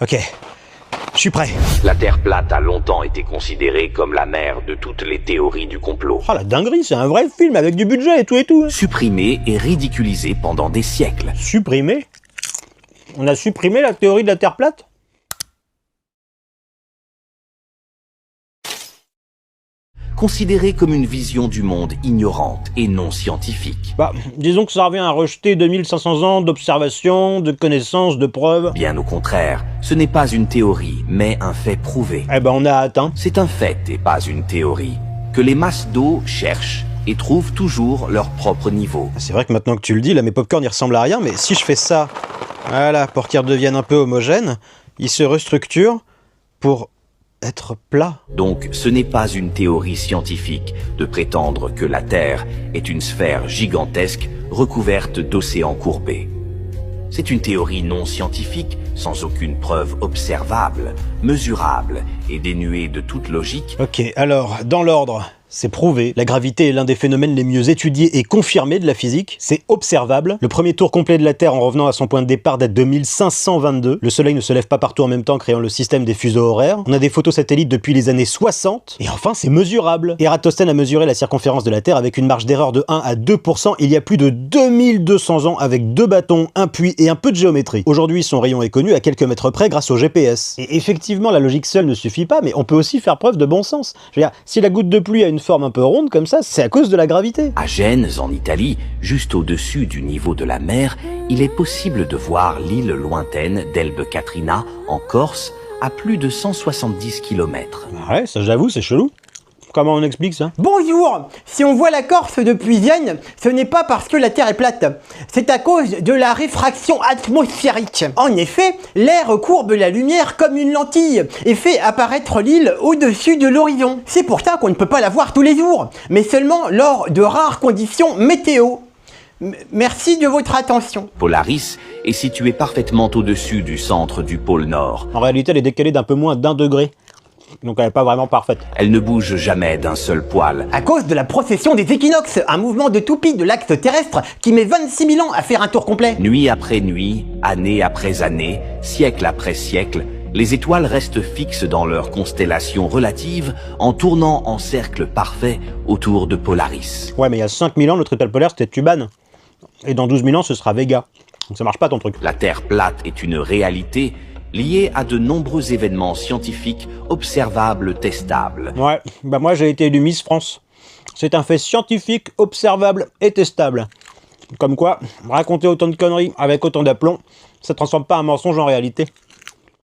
Ok, je suis prêt. La Terre plate a longtemps été considérée comme la mère de toutes les théories du complot. Oh la dinguerie, c'est un vrai film avec du budget et tout et tout. Supprimée et ridiculisée pendant des siècles. Supprimé? On a supprimé la théorie de la Terre plate? Considérée comme une vision du monde ignorante et non scientifique. Bah, disons que ça revient à rejeter 2500 ans d'observation, de connaissances, de preuves. Bien au contraire, ce n'est pas une théorie, mais un fait prouvé. Eh ben on a atteint. C'est un fait et pas une théorie, que les masses d'eau cherchent et trouvent toujours leur propre niveau. C'est vrai que maintenant que tu le dis, là mes popcorn ils ressemblent à rien, mais si je fais ça, voilà, pour qu'ils redeviennent un peu homogènes, ils se restructurent pour être plats. Donc ce n'est pas une théorie scientifique de prétendre que la Terre est une sphère gigantesque recouverte d'océans courbés. C'est une théorie non scientifique, sans aucune preuve observable, mesurable et dénuée de toute logique. Ok, alors, dans l'ordre, c'est prouvé, la gravité est l'un des phénomènes les mieux étudiés et confirmés de la physique, c'est observable, le premier tour complet de la Terre en revenant à son point de départ date de 1522, le soleil ne se lève pas partout en même temps créant le système des fuseaux horaires, on a des photos satellites depuis les années 60, et enfin c'est mesurable. Eratosthène a mesuré la circonférence de la Terre avec une marge d'erreur de 1 à 2% il y a plus de 2200 ans avec 2 bâtons, un puits et un peu de géométrie. Aujourd'hui son rayon est connu à quelques mètres près grâce au GPS. Et effectivement la logique seule ne suffit pas, mais on peut aussi faire preuve de bon sens. Je veux dire, si la goutte de pluie a une forme un peu ronde comme ça, c'est à cause de la gravité. À Gênes, en Italie, juste au-dessus du niveau de la mer, il est possible de voir l'île lointaine d'Elbe Katrina, en Corse, à plus de 170 km. Ouais, ça j'avoue, c'est chelou. Comment on explique ça? Bonjour! Si on voit la Corse depuis Vienne, ce n'est pas parce que la Terre est plate, c'est à cause de la réfraction atmosphérique. En effet, l'air courbe la lumière comme une lentille et fait apparaître l'île au-dessus de l'horizon. C'est pour ça qu'on ne peut pas la voir tous les jours, mais seulement lors de rares conditions météo. Merci de votre attention. Polaris est située parfaitement au-dessus du centre du pôle Nord. En réalité, elle est décalée d'un peu moins d'1 degré. Donc elle n'est pas vraiment parfaite. Elle ne bouge jamais d'un seul poil. À cause de la procession des équinoxes, un mouvement de toupie de l'axe terrestre qui met 26 000 ans à faire un tour complet. Nuit après nuit, année après année, siècle après siècle, les étoiles restent fixes dans leur constellation relative en tournant en cercle parfait autour de Polaris. Ouais, mais il y a 5000 ans, notre étoile polaire c'était Tuban. Et dans 12 000 ans, ce sera Vega. Donc ça marche pas ton truc. La Terre plate est une réalité liée à de nombreux événements scientifiques observables, testables. Ouais, bah moi j'ai été élu Miss France. C'est un fait scientifique, observable et testable. Comme quoi, raconter autant de conneries avec autant d'aplomb, ça transforme pas un mensonge en réalité.